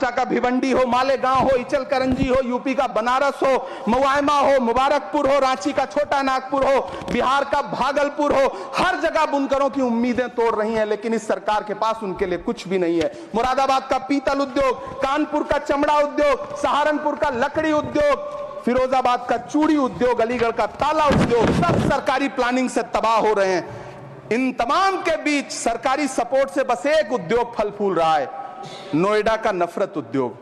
महाराष्ट्र का भिवंडी हो, मालेगांव हो, इचल करंजी हो, यूपी का बनारस हो, मुआयमा हो, मुबारकपुर हो, रांची का छोटा नागपुर हो, बिहार का भागलपुर हो, हर जगह बुनकरों की उम्मीदें तोड़ रही हैं, लेकिन इस सरकार के पास उनके लिए कुछ भी नहीं है। मुरादाबाद का पीतल उद्योग, कानपुर का चमड़ा उद्योग, सहारनपुर का लकड़ी उद्योग, फिरोजाबाद का चूड़ी उद्योग, अलीगढ़ का ताला उद्योग, सब सरकारी प्लानिंग से तबाह हो रहे हैं। इन तमाम के बीच सरकारी सपोर्ट से बस एक उद्योग फल फूल रहा है, नोएडा का नफरत उद्योग।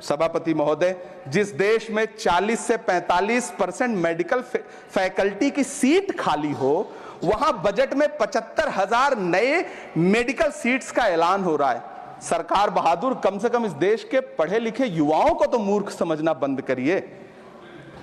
सभापति महोदय, जिस देश में 40 से 45% मेडिकल फैकल्टी की सीट खाली हो, वहां बजट में 75,000 नए मेडिकल सीट्स का ऐलान हो रहा है। सरकार बहादुर, कम से कम इस देश के पढ़े लिखे युवाओं को तो मूर्ख समझना बंद करिए।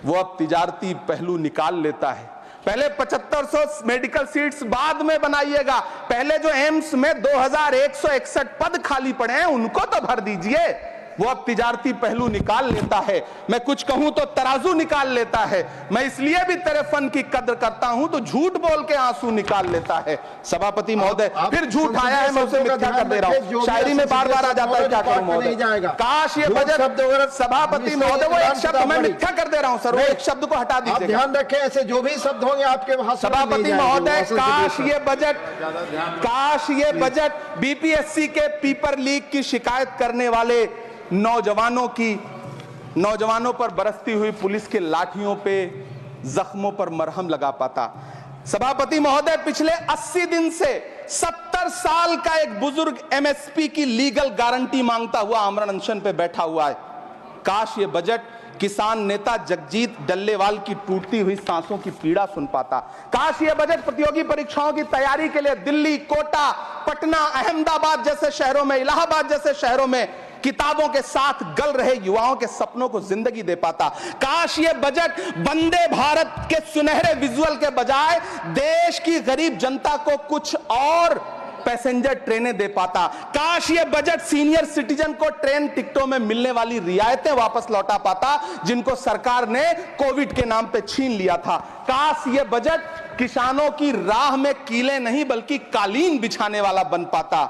वो अब तिजारती पहलू निकाल लेता है। पहले 7500 मेडिकल सीट्स बाद में बनाइएगा, पहले जो एम्स में 2161 पद खाली पड़े हैं उनको तो भर दीजिए। वो अब तिजारती पहलू निकाल लेता है। मैं कुछ कहूं तो तराजू निकाल लेता है। मैं इसलिए भी तेरे फन की कद्र करता हूं तो झूठ बोल के आंसू निकाल लेता है। सभापति महोदय, फिर झूठ आया है, मैं उसे मिथ्या कर दे रहा हूं। शायरी में बार बार आ जाता है, क्या करूं महोदय। काश ये बजट, सभापति महोदय, वो एक शब्द मैं मिथ्या कर दे रहा हूं सर, वो एक शब्द को हटा दीजिए। ध्यान रखें, ऐसे जो भी शब्द होंगे आपके भाषण में सभापति महोदय, काश ये बजट बीपीएससी के पेपर लीक की शिकायत करने वाले नौजवानों पर बरसती हुई पुलिस के लाठियों पे, जख्मों पर मरहम लगा पाता। सभापति महोदय, पिछले 80 दिन से 70 साल का एक बुजुर्ग एमएसपी की लीगल गारंटी मांगता हुआ आमरण अनशन पे बैठा हुआ है। काश ये बजट किसान नेता जगजीत डल्लेवाल की टूटती हुई सांसों की पीड़ा सुन पाता। काश ये बजट प्रतियोगी परीक्षाओं की तैयारी के लिए दिल्ली, कोटा, पटना, अहमदाबाद जैसे शहरों में, इलाहाबाद जैसे शहरों में किताबों के साथ गल रहे युवाओं के सपनों को जिंदगी दे पाता। काश ये बजट वंदे भारत के सुनहरे विजुअल के बजाय देश की गरीब जनता को कुछ और पैसेंजर ट्रेनें दे पाता। काश ये बजट सीनियर सिटीजन को ट्रेन टिकटों में मिलने वाली रियायतें वापस लौटा पाता, जिनको सरकार ने कोविड के नाम पे छीन लिया था। काश ये बजट किसानों की राह में कीले नहीं बल्कि कालीन बिछाने वाला बन पाता।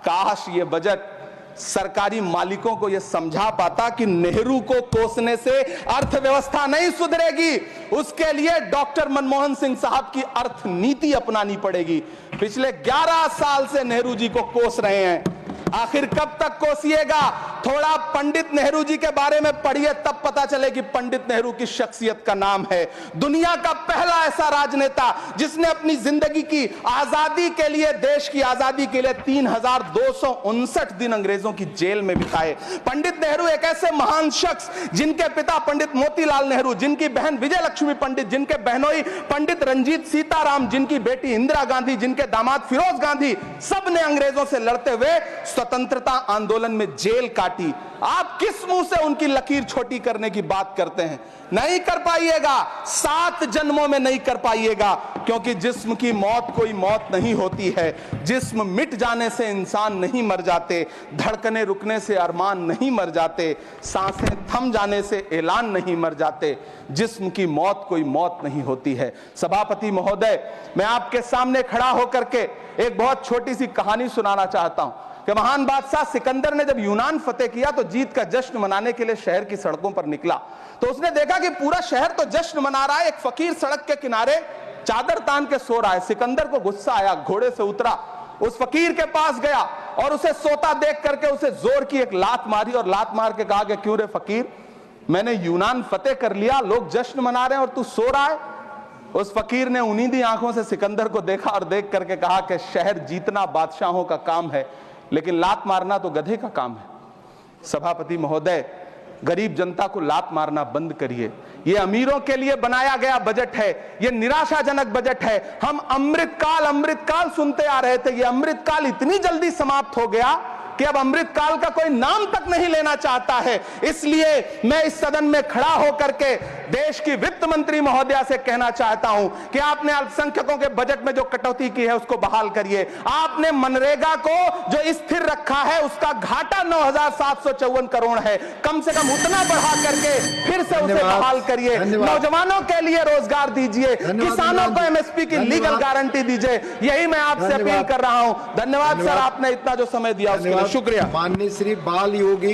काश ये बजट सरकारी मालिकों को यह समझा पाता कि नेहरू को कोसने से अर्थव्यवस्था नहीं सुधरेगी, उसके लिए डॉक्टर मनमोहन सिंह साहब की अर्थ नीति अपनानी पड़ेगी। पिछले 11 साल से नेहरू जी को कोस रहे हैं, आखिर कब तक कोसिएगा? थोड़ा पंडित नेहरू जी के बारे में पढ़िए, तब पता चले कि पंडित नेहरू की शख्सियत का नाम है। दुनिया का पहला ऐसा राजनेता जिसने अपनी जिंदगी की आजादी के लिए, देश की आजादी के लिए 3259 दिन अंग्रेजों की जेल में बिताए। पंडित नेहरू एक ऐसे महान शख्स जिनके पिता पंडित मोतीलाल नेहरू, जिनकी बहन विजय लक्ष्मी पंडित, जिनके बहनोई पंडित रंजीत सीताराम, जिनकी बेटी इंदिरा गांधी, जिनके दामाद फिरोज गांधी, सब ने अंग्रेजों से लड़ते हुए स्वतंत्रता आंदोलन में जेल काटी। आप किस मुंह से उनकी लकीर छोटी करने की बात करते हैं? नहीं कर पाइएगा, 7 जन्मों में नहीं कर पाइएगा, क्योंकि जिस्म की मौत कोई मौत नहीं होती है। जिस्म मिट जाने से इंसान नहीं मर जाते, धड़कने रुकने से अरमान नहीं मर जाते, सांसें थम जाने से ऐलान नहीं मर जाते। जिस्म की मौत कोई मौत नहीं होती है। सभापति महोदय, मैं आपके सामने खड़ा होकर के एक बहुत छोटी सी कहानी सुनाना चाहता हूं कि महान बादशाह सिकंदर ने जब यूनान फतेह किया तो जीत का जश्न मनाने के लिए शहर की सड़कों पर निकला, तो उसने देखा कि पूरा शहर तो जश्न मना रहा है, एक फकीर सड़क के किनारे चादर तान के सो रहा है। सिकंदर को गुस्सा आया, घोड़े से उतरा, उस फकीर के पास गया और उसे सोता देख करके उसे जोर की एक लात मारी और लात मार के कहा कि क्यों रे फकीर, मैंने यूनान फतेह कर लिया, लोग जश्न मना रहे हैं और तू सो रहा है। उस फकीर ने उन्नीदी आंखों से सिकंदर को देखा और देख करके कहा कि शहर जीतना बादशाहों का काम है, लेकिन लात मारना तो गधे का काम है। सभापति महोदय, गरीब जनता को लात मारना बंद करिए। ये अमीरों के लिए बनाया गया बजट है, ये निराशाजनक बजट है। हम अमृतकाल सुनते आ रहे थे, ये अमृतकाल इतनी जल्दी समाप्त हो गया कि अब अमृतकाल का कोई नाम तक नहीं लेना चाहता है। इसलिए मैं इस सदन में खड़ा होकर के देश की वित्त मंत्री महोदया से कहना चाहता हूं कि आपने अल्पसंख्यकों के बजट में जो कटौती की है उसको बहाल करिए। आपने मनरेगा को जो स्थिर रखा है उसका घाटा 9,754 करोड़ है, कम से कम उतना बढ़ा करके फिर से उसे बहाल करिए। नौजवानों के लिए रोजगार दीजिए, किसानों को एमएसपी की लीगल गारंटी दीजिए। यही मैं आपसे अपील कर रहा हूं। धन्यवाद सर, आपने इतना जो समय दिया उसके लिए शुक्रिया। माननीय श्री बाल योगी